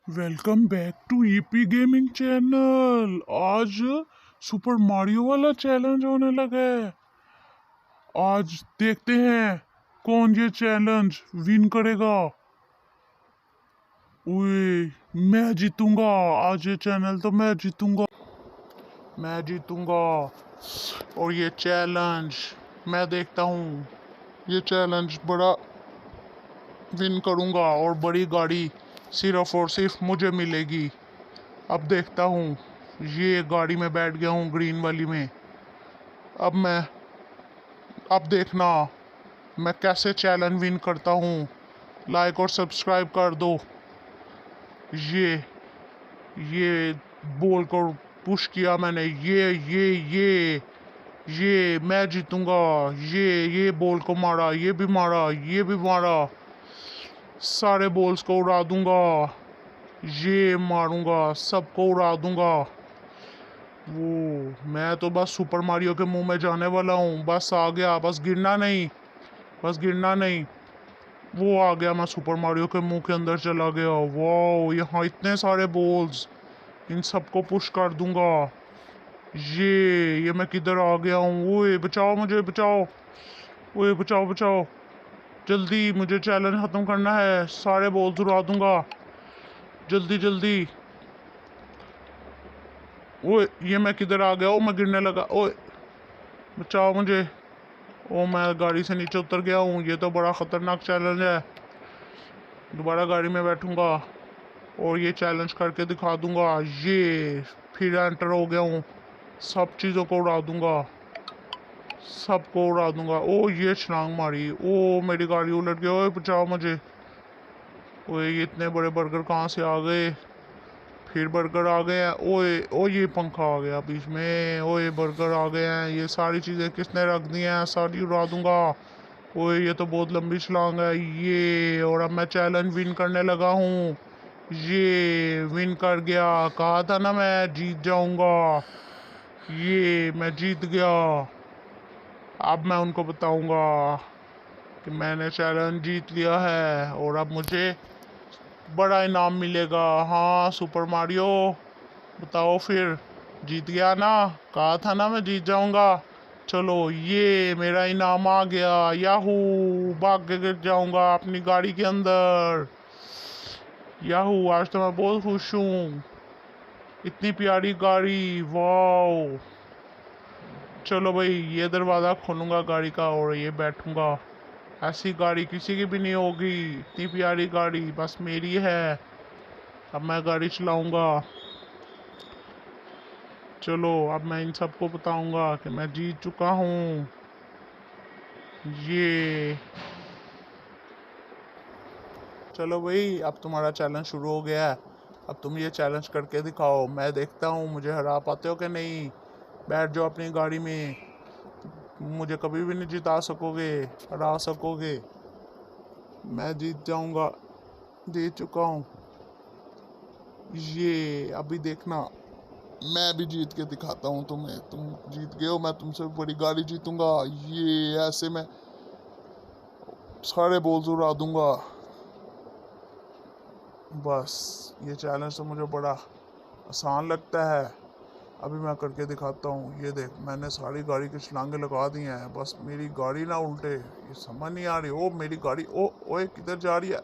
Welcome back to EP gaming channel. आज Super Mario वाला challenge होने लगा है। आज देखते हैं कौन ये चैलेंज विन करेगा। ओए मैं जीतूंगा। आज ये चैनल तो मैं जीतूंगा। मैं जीतूंगा और ये चैलेंज मैं देखता हूँ। ये चैलेंज बड़ा विन करूंगा और बड़ी गाड़ी सिर्फ और सिर्फ मुझे मिलेगी। अब देखता हूँ। ये गाड़ी में बैठ गया हूँ ग्रीन वाली में। मैं अब देखना मैं कैसे चैलेंज विन करता हूँ। लाइक और सब्सक्राइब कर दो। ये ये बोल कर पुश किया मैंने। ये मैं जीतूंगा। ये बॉल को मारा, ये भी मारा, ये भी मारा। सारे बॉल्स को उड़ा दूंगा। ये मारूंगा, सबको उड़ा दूंगा। वो मैं तो बस सुपर मारियो के मुंह में जाने वाला हूँ। बस आ गया, बस गिरना नहीं, बस गिरना नहीं। वो आ गया, मैं सुपर मारियो के मुंह के अंदर चला गया। वाह, यहाँ इतने सारे बॉल्स, इन सबको पुश कर दूंगा। ये मैं किधर आ गया हूँ। ओए बचाओ, मुझे बचाओ। ओए बचाओ बचाओ, जल्दी मुझे चैलेंज खत्म करना है। सारे बॉल्स उड़ा दूंगा, जल्दी जल्दी। ओए ये मैं किधर आ गया। ओ मैं गिरने लगा। ओए बचाओ मुझे। ओ मैं गाड़ी से नीचे उतर गया हूँ। ये तो बड़ा खतरनाक चैलेंज है। दोबारा गाड़ी में बैठूंगा और ये चैलेंज करके दिखा दूंगा। ये फिर एंटर हो गया हूँ। सब चीज़ों को उड़ा दूंगा, सबको उड़ा दूंगा। ओ ये छलांग मारी। ओ मेरी गाड़ी उलट गई। ओए बचाओ मुझे। ओए ये इतने बड़े बर्गर कहाँ से आ गए। फिर बर्गर आ गए हैं। ओए ओ ये पंखा आ गया बीच में। ओए बर्गर आ गए हैं। ये सारी चीज़ें किसने रख दी हैं, सारी उड़ा दूंगा। ओए ये तो बहुत लंबी छलांग है। ये और अब मैं चैलेंज विन करने लगा हूँ। ये विन कर गया। कहा था ना मैं जीत जाऊंगा। ये मैं जीत गया। अब मैं उनको बताऊंगा कि मैंने चैलेंज जीत लिया है और अब मुझे बड़ा इनाम मिलेगा। हाँ सुपर मारियो, बताओ फिर, जीत गया ना। कहा था ना मैं जीत जाऊंगा। चलो ये मेरा इनाम आ गया। याहू, भाग के गिर जाऊंगा अपनी गाड़ी के अंदर। याहू, आज तो मैं बहुत खुश हूँ। इतनी प्यारी गाड़ी, वाओ। चलो भाई, ये दरवाज़ा खोलूंगा गाड़ी का और ये बैठूंगा। ऐसी गाड़ी किसी की भी नहीं होगी। इतनी प्यारी गाड़ी बस मेरी है। अब मैं गाड़ी चलाऊंगा। चलो अब मैं इन सबको बताऊंगा कि मैं जीत चुका हूँ। ये चलो भाई, अब तुम्हारा चैलेंज शुरू हो गया है। अब तुम ये चैलेंज करके दिखाओ। मैं देखता हूँ मुझे हरा पाते हो कि नहीं। बैठ जाओ अपनी गाड़ी में। मुझे कभी भी नहीं जिता सकोगे, हरा सकोगे। मैं जीत जाऊंगा, जीत चुका हूँ। ये अभी देखना, मैं भी जीत के दिखाता हूँ तुम्हें। तुम जीत गए हो, मैं तुमसे बड़ी गाड़ी जीतूंगा। ये ऐसे मैं सारे बॉल्स उड़ा दूंगा। बस ये चैलेंज तो मुझे बड़ा आसान लगता है। अभी मैं करके दिखाता हूँ। ये देख, मैंने सारी गाड़ी की छलांगे लगा दी हैं। बस मेरी गाड़ी ना उल्टे, ये समझ नहीं आ रही। ओ मेरी गाड़ी, ओ ओए किधर जा रही है।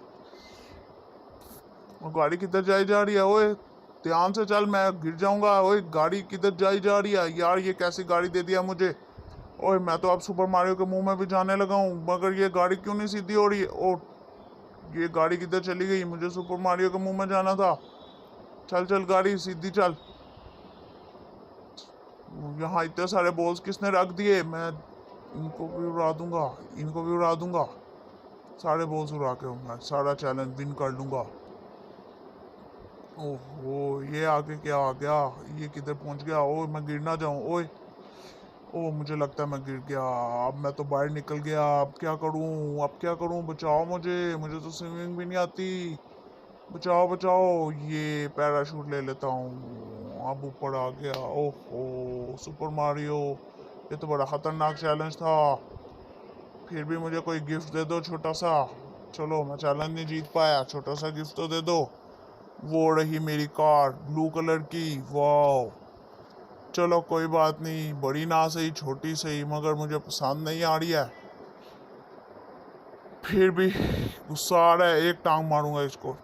वो गाड़ी किधर जाई जा रही है। ओए ध्यान से चल, मैं गिर जाऊंगा। ओए गाड़ी किधर जाई जा रही है यार, ये कैसी गाड़ी दे दिया मुझे। ओए मैं तो अब सुपर मारियो के मुंह में भी जाने लगा हूँ, मगर ये गाड़ी क्यों नहीं सीधी हो रही है। ओ ये गाड़ी किधर चली गई। मुझे सुपर मारियो के मुंह में जाना था। चल चल गाड़ी सीधी चल। यहाँ इतने सारे बॉल्स किसने रख दिए। मैं इनको भी उड़ा दूंगा, इनको भी उड़ा दूंगा। सारे बॉल्स उड़ा के मैं सारा चैलेंज विन कर लूंगा। ओहो ये आगे क्या आ गया, ये किधर पहुंच गया। ओ मैं गिर ना जाऊं। ओए ओ मुझे लगता है मैं गिर गया। अब मैं तो बाहर निकल गया। अब क्या करूं, अब क्या करूं। बचाओ मुझे, मुझे तो स्विमिंग भी नहीं आती। बचाओ बचाओ। ये पैराशूट ले लेता हूँ। अब ऊपर आ गया। ओहो सुपर मारियो, ये तो बड़ा खतरनाक चैलेंज था। फिर भी मुझे कोई गिफ्ट दे दो छोटा सा। चलो मैं चैलेंज नहीं जीत पाया, छोटा सा गिफ्ट तो दे दो। वो रही मेरी कार ब्लू कलर की। वाह, चलो कोई बात नहीं, बड़ी ना सही छोटी सही, मगर मुझे पसंद नहीं आ रही है। फिर भी गुस्सा आ रहा है, एक टांग मारूंगा इसको।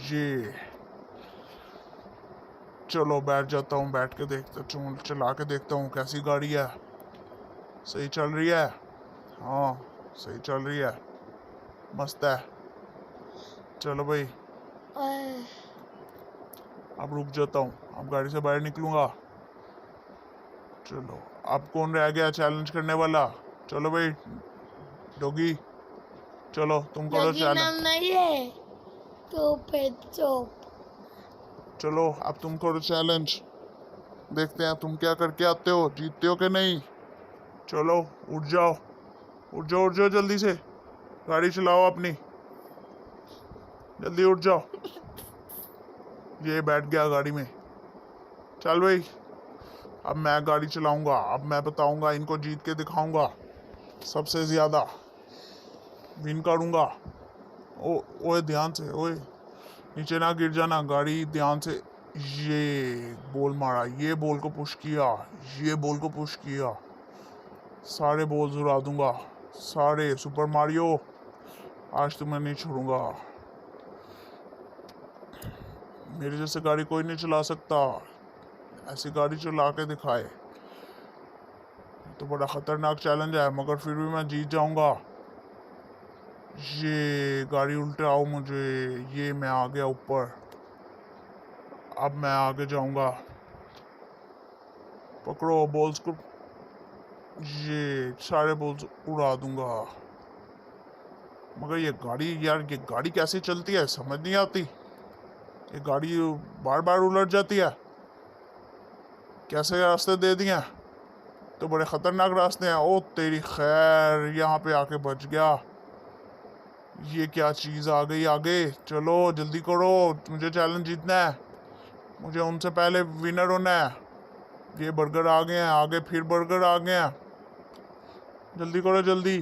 ये चलो बैठ जाता हूँ, बैठ के देखता हूँ, चला के देखता हूँ कैसी गाड़ी है। सही चल रही है? हाँ सही चल रही है, मस्त है। चलो भाई अब रुक जाता हूँ, अब गाड़ी से बाहर निकलूंगा। चलो अब कौन रह गया चैलेंज करने वाला? चलो भाई डॉगी, चलो तुम करो लेकिन चैलेंज। हम नहीं है तो फिर चुप। चलो अब तुम करो चैलेंज, देखते हैं तुम क्या करके आते हो, जीतते हो कि नहीं। चलो उठ जाओ, उठ जाओ, उठ जाओ जल्दी से, गाड़ी चलाओ अपनी, जल्दी उठ जाओ। ये बैठ गया गाड़ी में। चल भाई अब मैं गाड़ी चलाऊंगा, अब मैं बताऊंगा इनको, जीत के दिखाऊंगा, सबसे ज्यादा विन करूंगा। ओ ओए ध्यान से, ओए नीचे ना गिर जाना, गाड़ी ध्यान से। ये बॉल मारा, ये बॉल को पुश किया, ये बॉल को पुश किया, सारे बॉल्स उड़ा दूंगा, सारे। सुपर मारियो आज तुम्हें नहीं छोड़ूंगा, मेरे जैसे गाड़ी कोई नहीं चला सकता, ऐसी गाड़ी चला के दिखाए। तो बड़ा खतरनाक चैलेंज है, मगर फिर भी मैं जीत जाऊंगा। ये गाड़ी उल्टाओ मुझे, ये मैं आ गया ऊपर, अब मैं आगे जाऊंगा। पकड़ो बॉल्स को, ये सारे बॉल्स उड़ा दूंगा। मगर ये गाड़ी यार, ये गाड़ी कैसे चलती है समझ नहीं आती, ये गाड़ी बार बार उलट जाती है, कैसे रास्ते दे दिए, तो बड़े खतरनाक रास्ते हैं। ओ तेरी खैर, यहाँ पे आके बच गया। ये क्या चीज़ आ गई आगे, चलो जल्दी करो, मुझे चैलेंज जीतना है, मुझे उनसे पहले विनर होना है। ये बर्गर आ गए हैं आगे, फिर बर्गर आ गए हैं, जल्दी करो जल्दी,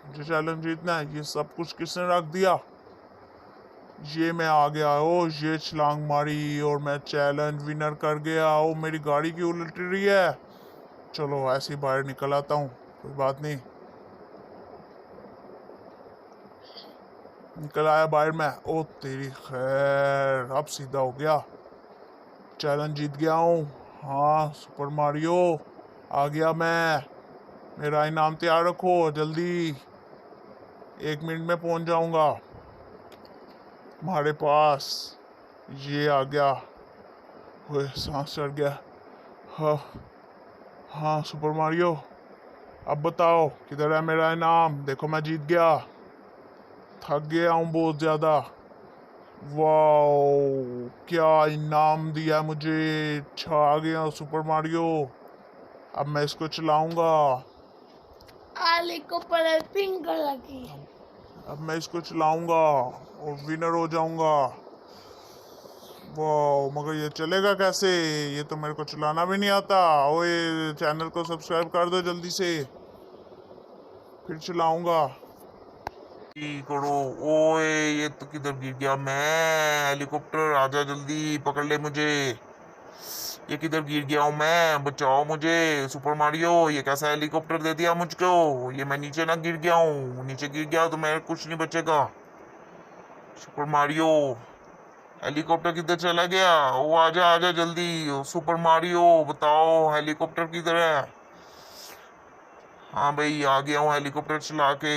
मुझे चैलेंज जीतना है। ये सब कुछ किसने रख दिया? ये मैं आ गया, ओ ये छलांग मारी और मैं चैलेंज विनर कर गया। ओ मेरी गाड़ी क्यों उलट रही है? चलो ऐसे ही बाहर निकल आता हूँ, कोई बात नहीं। निकल आया बाहर मैं, ओ तेरी खैर, अब सीधा हो गया, चैलेंज जीत गया हूँ। हाँ सुपर मारियो आ गया मैं, मेरा इनाम तैयार रखो जल्दी, 1 मिनट में पहुँच जाऊँगा तुम्हारे पास। ये आ गया, ओए सांस चढ़ गया। हाँ हाँ सुपर मारियो, अब बताओ किधर है मेरा इनाम? देखो मैं जीत गया, थक गया हूँ बहुत ज़्यादा। वाओ क्या इनाम दिया मुझे, छा गया सुपर मारियो। अब मैं इसको चलाऊंगा, आली को पर पिंक कलर की। अब मैं इसको चलाऊंगा और विनर हो जाऊंगा। वाह मगर ये चलेगा कैसे, ये तो मेरे को चलाना भी नहीं आता। ओए चैनल को सब्सक्राइब कर दो जल्दी से, फिर चलाऊंगा। करो। ओए ये तो किधर गिर गया मैं, हेलीकॉप्टर आजा जल्दी पकड़ ले मुझे, ये किधर गिर गया हूँ मैं, बचाओ मुझे सुपर मारियो, ये कैसा हेलीकॉप्टर दे दिया मुझको, ये मैं नीचे ना गिर गया हूँ, नीचे गिर गया तो मेरे कुछ नहीं बचेगा। सुपर मारियो हेलीकॉप्टर किधर चला गया, वो आजा आजा जल्दी, सुपर मारियो बताओ हेलीकॉप्टर किधर है। हाँ भाई आ गया हूँ हेलीकॉप्टर चला के।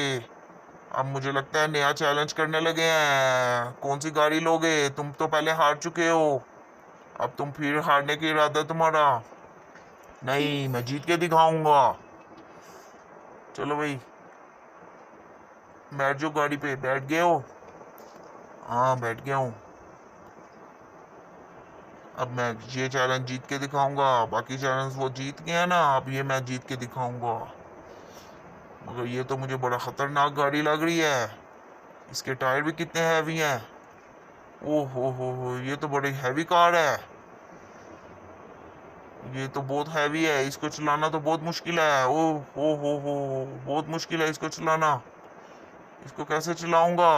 अब मुझे लगता है नया चैलेंज करने लगे हैं, कौन सी गाड़ी लोगे, तुम तो पहले हार चुके हो, अब तुम फिर हारने की इरादा तुम्हारा? नहीं मैं जीत के दिखाऊंगा। चलो भाई बैठ जाओ गाड़ी पे, बैठ गए हो? हाँ बैठ गया हूँ। अब मैं ये चैलेंज जीत के दिखाऊंगा, बाकी चैलेंज वो जीत गया ना, अब ये मैं जीत के दिखाऊंगा। मगर ये तो मुझे बड़ा खतरनाक गाड़ी लग रही है, इसके टायर भी कितने हैवी हैं। ओ हो, ये तो बड़ी हैवी कार है, ये तो बहुत हैवी है, इसको चलाना तो बहुत मुश्किल है। ओ हो बहुत मुश्किल है इसको चलाना, इसको कैसे चलाऊंगा?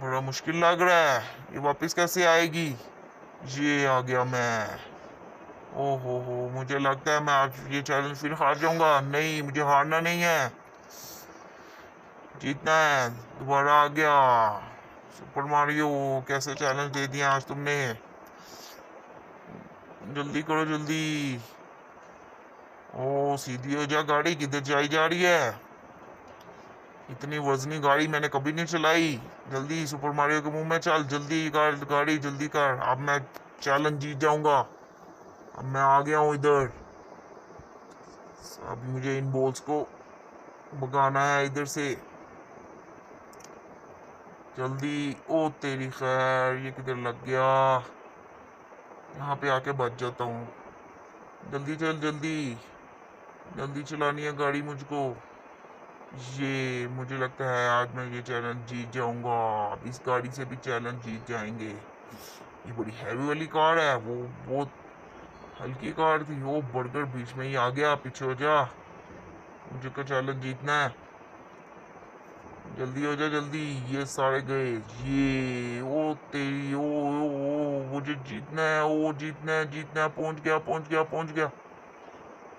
बड़ा मुश्किल लग रहा है, ये वापस कैसे आएगी? ये आ गया मैं। ओ हो, मुझे लगता है मैं आज ये चैलेंज फिर हार जाऊंगा। नहीं, मुझे हारना नहीं है, जीतना है। दोबारा आ गया। सुपर मारियो, कैसे चैलेंज दे दिया आज तुमने? जल्दी करो जल्दी। ओ सीधी हो जा गाड़ी, किधर जाई जा रही है? इतनी वजनी गाड़ी मैंने कभी नहीं चलाई। जल्दी सुपर मारियो के मुंह में चल, जल्दी कर गाड़ी, जल्दी कर। अब मैं चैलेंज जीत जाऊंगा। अब मैं आ गया हूँ इधर। अब मुझे इन बॉल्स को भगाना है इधर से। जल्दी। ओ तेरी खैर, ये किधर लग गया? यहाँ पे आके बच जाता हूँ। जल्दी चल जल्दी। जल्दी चलानी है गाड़ी मुझको। ये मुझे लगता है आज मैं ये चैलेंज जीत जाऊंगा। अब इस गाड़ी से भी चैलेंज जीत जाएंगे। ये बड़ी हैवी वाली कार है, वो बहुत हल्की कार थी। वो बढ़कर बीच में ही आ गया। पीछे हो जा, मुझे का चैलेंज जीतना है। जल्दी हो जा जल्दी। ये सारे गए। ये ओ तेरी ओ मुझे जीतना है। ओ जीतना है, जीतना है। पहुंच गया पहुंच गया पहुंच गया।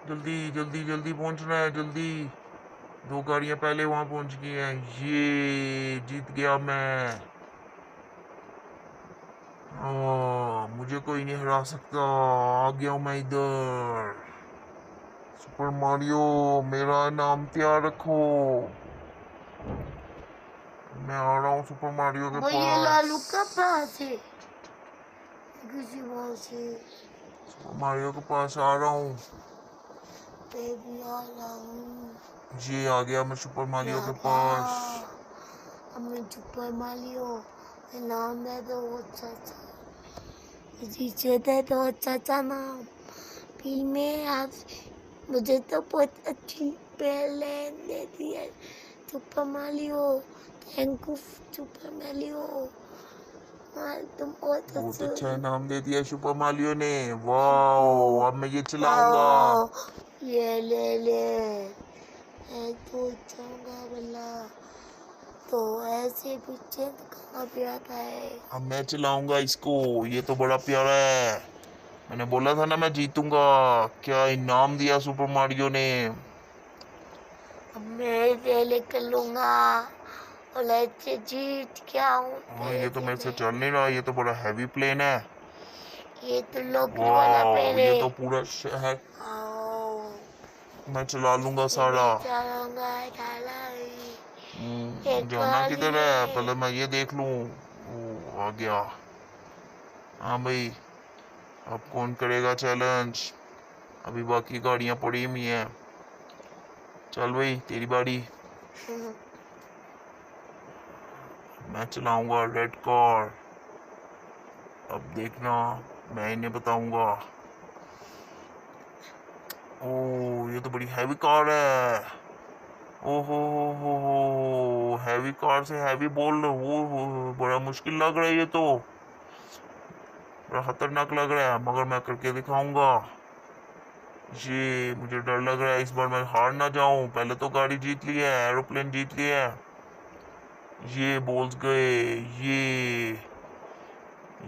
जल्दी जल्दी जल्दी पहुंचना है जल्दी। दो गाड़ियां पहले वहां पहुंच गई हैं। ये जीत गया मैं। मुझे कोई नहीं हरा सकता। आ गया हूं मैं इधर। सुपर मारियो, मेरा नाम तैयार रखो। मैं आ रहा हूँ सुपर मारियो के वो ये पास। लालू कहाँ से किसी वहां से सुपर मारियो के पास आ रहा हूँ। मैं भी आ रहा हूँ। ये आ गया मैं सुपर मैं मारियो आ के गया। पास। अब मैं सुपर मारियो, मैं नाम दे दो अच्छा अच्छा, जीते दे दो अच्छा अच्छा नाम। फिर मैं आज, मुझे तो बहुत अच्छी पहले दे दी है super Mario. Thank you super Mario. तुम बहुत बहुत अच्छे अच्छा हो। इनाम दे दिया सुपर मारियो ने। वाह, अब मैं ये चलाऊंगा। वाह, ये ले ले। मैं तो जाऊंगा भला, तो ऐसे पीछे कहाँ पे आता है? अब मैं चलाऊंगा इसको। ये तो बड़ा प्यारा है। मैंने बोला था ना मैं जीतूंगा। क्या इनाम दिया सुपर मारियो ने। अब मैं पहले कर लूंगा और ऐसे जीत क्या हूँ हाँ, ये तो पहले मेरे से मैं। चल नहीं रहा। ये तो बड़ा हैवी प्लेन है। ये तो लोकल वाला वाह, पहले। ये तो पूरा शहर आओ, मैं चला लूंगा ये सारा। मैं चलाऊंगा थाला ही। एक जाना गाड़ी किधर है? है। पहले मैं ये देख लूं। ओ आ गया। हाँ भाई, अब कौन करेगा चैलेंज? अभी बाकी गाड़ियां पड़ी हुई हैं। चल भाई, तेरी बारी। मैं चलाऊंगा रेड कार। अब देखना, मैं इन्हें बताऊंगा। ओ ये तो बड़ी हैवी कार है। ओ हो, हैवी कार से हैवी बोल रहे हो। बड़ा मुश्किल लग रहा है ये तो। बड़ा खतरनाक लग रहा है, मगर मैं करके दिखाऊंगा। ये मुझे डर लग रहा है, इस बार मैं हार ना जाऊं। पहले तो गाड़ी जीत ली है, एरोप्लेन जीत लिया है। ये बोल्स गए।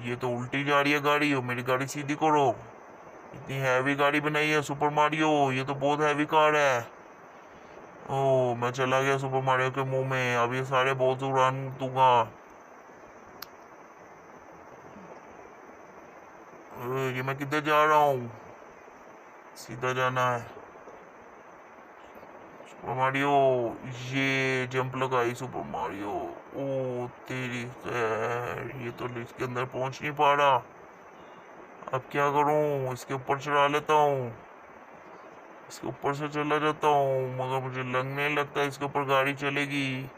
ये तो उल्टी जा रही है गाड़ी। हो मेरी गाड़ी सीधी करो। इतनी हैवी गाड़ी बनाई है सुपर मारियो, ये तो बहुत हैवी कार है। ओ मैं चला गया सुपर मारियो के मुंह में। अब ये सारे बॉल्स उड़ान दूंगा। ये मैं किधर जा रहा हूँ? सीधा जाना है। सुपर मारियो, ये जंप लगाई सुपर मारियो। ओ तेरी खैर, ये तो लिफ्ट के अंदर पहुंच नहीं पा रहा। अब क्या करूं? इसके ऊपर चढ़ा लेता हूँ। इसके ऊपर से चला जाता हूँ, मगर मुझे लगने लगता है इसके ऊपर गाड़ी चलेगी।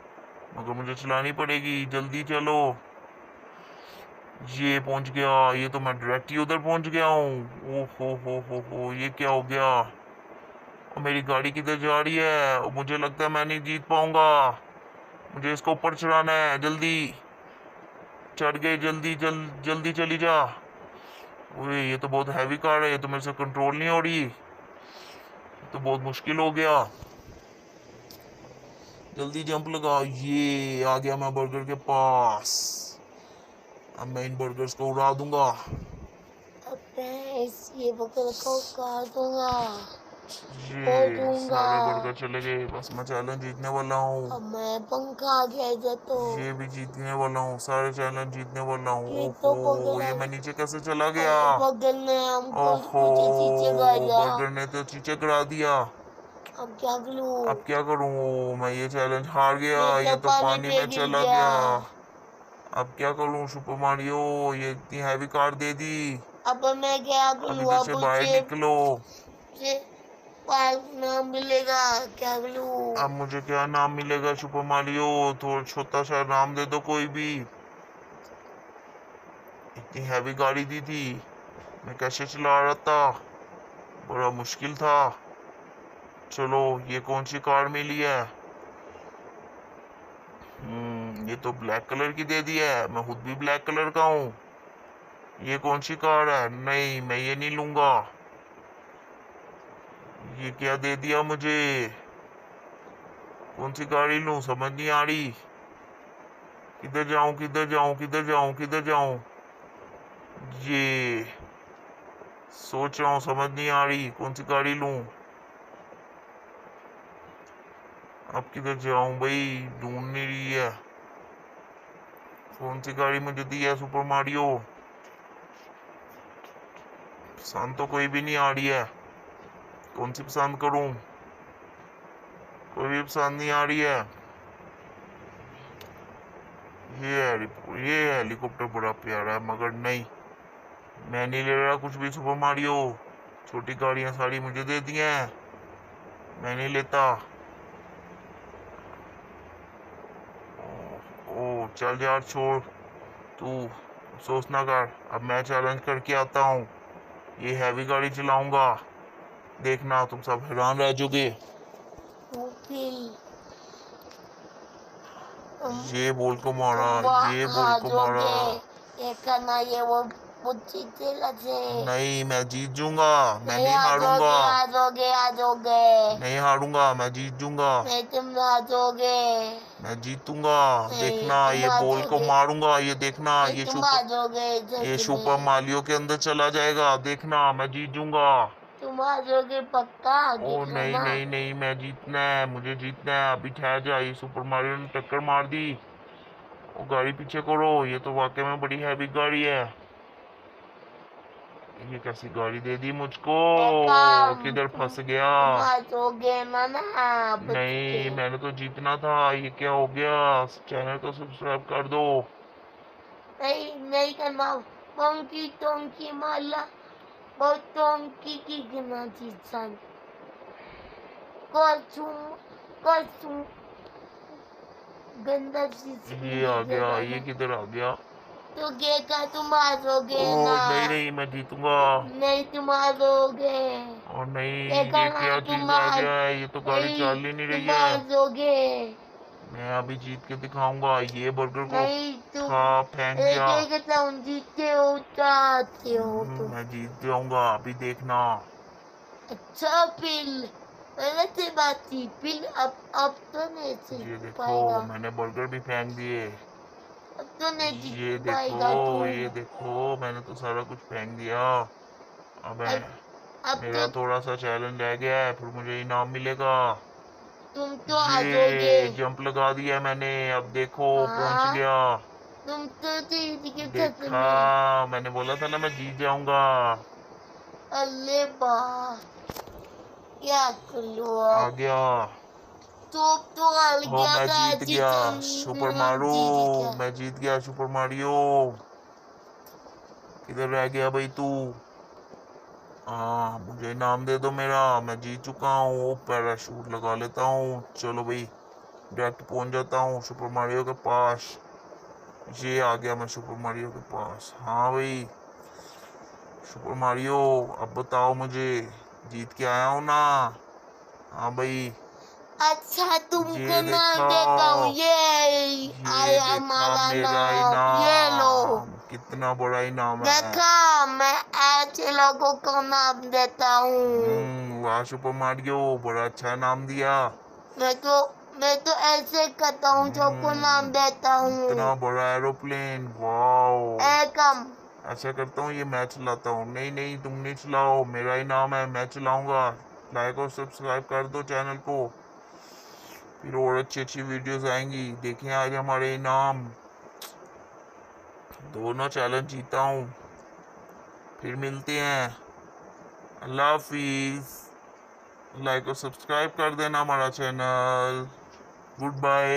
मगर मुझे चलानी पड़ेगी। जल्दी चलो। ये पहुंच गया। ये तो मैं डायरेक्ट ही उधर पहुंच गया हूँ। ओ हो, ये क्या हो गया? और मेरी गाड़ी किधर जा रही है? और मुझे लगता है मैं नहीं जीत पाऊंगा। मुझे इसको ऊपर चढ़ाना है। जल्दी चढ़ गए। जल्दी चली जा। ओए ये तो बहुत हैवी कार है, ये तो मेरे से कंट्रोल नहीं हो रही। ये तो बहुत मुश्किल हो गया। जल्दी जंप लगा। ये आ गया मैं बर्गर के पास। अब मैं इन बर्गर्स को उड़ा दूंगा। अब मैं ये बकरा को काट दूंगा, फोड़ ये दूंगा। सारे बर्गर चले गए। बस मैं चैलेंज जीतने वाला हूँ। अब मैं पंखा आ गया इधर तो। ये भी जीतने वाला हूँ। सारे चैलेंज जीतने वाला हूँ। ये तो ओहो, ये बगल मैं नीचे कैसे चला गया? बगल में हमको ओहो, मुझे चीचे गाया। बर्गर ने तो चीचे करा दिया। अब क्या करूं? अब क्या करूं? मैं ये चैलेंज हार गया। मैं ये तो पानी पानी पे में गिर चला गया। गया। अब क्या करूं सुपर मारियो? ये इतनी हैवी कार दे दी। अब मैं क्या अब करूं? इधर अब से बाहर मुझे निकलो। पार्क नाम मिलेगा, क्या करूं? अब मुझे क्या नाम मिलेगा सुपर मारियो? थोड़ा छोटा सा नाम दे दो कोई भी। इतनी हैवी गाड़ी दी थी, मैं कैसे चला रहा था? बड़ा मुश्किल था। चलो, ये कौन सी कार मिली है? ये तो ब्लैक कलर की दे दी है। मैं खुद भी ब्लैक कलर का हूँ। ये कौन सी कार है? नहीं, मैं ये नहीं लूंगा। ये क्या दे दिया मुझे? कौन सी गाड़ी लूं समझ नहीं आ रही। किधर जाऊं, किधर जाऊं, किधर जाऊं, किधर जाऊं? ये सोच रहा हूँ, समझ नहीं आ रही कौन सी गाड़ी लूं। अब किधर जाऊं भाई, ढूंढ नहीं रही है। कौन सी गाड़ी मुझे दी है सुपर मारियो? पसंद तो कोई भी नहीं आ रही है। कौन सी पसंद करूं? कोई भी पसंद नहीं आ रही है। ये हेलीकॉप्टर बड़ा प्यारा है, मगर नहीं, मैं नहीं ले रहा कुछ भी सुपर मारियो। छोटी गाड़ियां सारी मुझे दे दी हैं, मैं नहीं लेता। ओ चल यार, छोड़, तू अफसोस ना कर। अब मैं चैलेंज करके आता हूँ। ये हैवी गाड़ी चलाऊंगा, देखना तुम सब हैरान रह जाओगे। तो फिर तुम ये बोल को मारा, ये बोल को मारा। ये करना, ये वो मुझे लगे। नहीं, मैं जीत जाऊंगा, मैं नहीं आ हारूंगा। जाओगे, आ जाओगे। नहीं हारूंगा, मैं जीत जाऊंगा। नहीं, तुम आ जाओगे। मैं जीतूंगा, नहीं, देखना। तुम ये आ बॉल को जाओगे। मारूंगा, ये देखना। नहीं, तुम आ जाओगे ये जल्दी सुपर में। मारियो के अंदर चला जाएगा, देखना मैं जीत जाऊंगा। तुम आ जाओगे पक्का, ओ देखना नहीं ना। नहीं नहीं, मैं जीतना है, मुझे जीतना है। अभी ठहर जा, ये सुपर मारियो ने टक्कर मार दी। वो गाड़ी पीछे करो, ये तो वाकई में बड़ी हैवी गाड़ी है। ये कैसी गाड़ी दे दी मुझको? देखा, किधर फंस गया? तुम आ जाओगे ना बच के। नहीं, मैंने तो जीतना था। ये क्या हो गया? चैनल को सब्सक्राइब कर दो। नहीं, नहीं करना। टोंकी टोंकी माला, बहुत टोंकी की गिना चीज़। कसुम कसुम गंदा चीज ये आ गया, ये किधर आ गया? तो गेगा, तुम आ जाओगे ओ ना। नहीं नहीं, मैं जीतूंगा। नहीं, तुम आ जाओगे। और नहीं, देखा ये ना, क्या चीज आ गया है? ये तो गाड़ी नहीं, चल ही नहीं रही तुम आ है। जाओगे। मैं अभी जीत के दिखाऊंगा। ये बर्गर को नहीं, तुम खा फेंक दिया। देखता हूँ, जीतते हो चाहते हो तुम। मैं जीत जाऊंगा, अभी देखना। अच्छा फिर पहले से बात थी, फिर अब तो नहीं ये जीत देखो, पाएगा। मैंने बर्गर भी फेंक दिए। अब तो नहीं ये जीत पाएगा देखो, तू। ये देखो, मैंने तो सारा कुछ फेंक दिया। अब अब मेरा तो थोड़ा सा चैलेंज रह गया है, फिर मुझे इनाम मिलेगा। तुम तो आ जाओगे। ये जंप लगा दिया मैंने, अब देखो पहुंच हाँ, गया। तुम तो जीत के छत देखा, में। मैंने बोला था ना मैं जीत जाऊंगा। अरे वाह, क्या करो आ अब। गया। तो हार हो, गया मैं था, जीत गया। सुपर मारो, जीत गया। मैं जीत गया सुपर मारियो। किधर रह गया भाई तू? हाँ, मुझे इनाम दे दो मेरा, मैं जीत चुका हूँ। पैराशूट लगा लेता हूँ। चलो भाई, डायरेक्ट पहुंच जाता हूँ सुपर मारियो के पास। ये आ गया मैं सुपर मारियो के पास। हाँ भाई, सुपर मारियो, अब बताओ मुझे, जीत के आया हूँ ना? हाँ भाई, अच्छा, तुमको ये नाम देखा, देता हूँ, ये ये आया देखा हमारा मेरा नाम, ये लो। इनाम, कितना बड़ा इनाम है। देखा, मैं ऐसे लोगों को नाम देता हूँ। वाह सुपर मारियो, बड़ा अच्छा नाम दिया। मैं तो मैं तो ऐसे करता हूँ, सबको नाम देता हूँ। इतना बड़ा एरोप्लेन, वाओ। एकम ऐसा करता हूँ, ये मैं चलाता हूँ। नहीं नहीं, तुम नहीं चलाओ, मेरा ही नाम है, मैं चलाऊंगा। लाइक और सब्सक्राइब कर दो चैनल को, फिर और अच्छी अच्छी वीडियोस आएंगी। देखें आज हमारे इनाम, दोनों चैलेंज जीता हूँ। फिर मिलते हैं, अल्लाह हाफिज। लाइक और सब्सक्राइब कर देना हमारा चैनल। Good bye.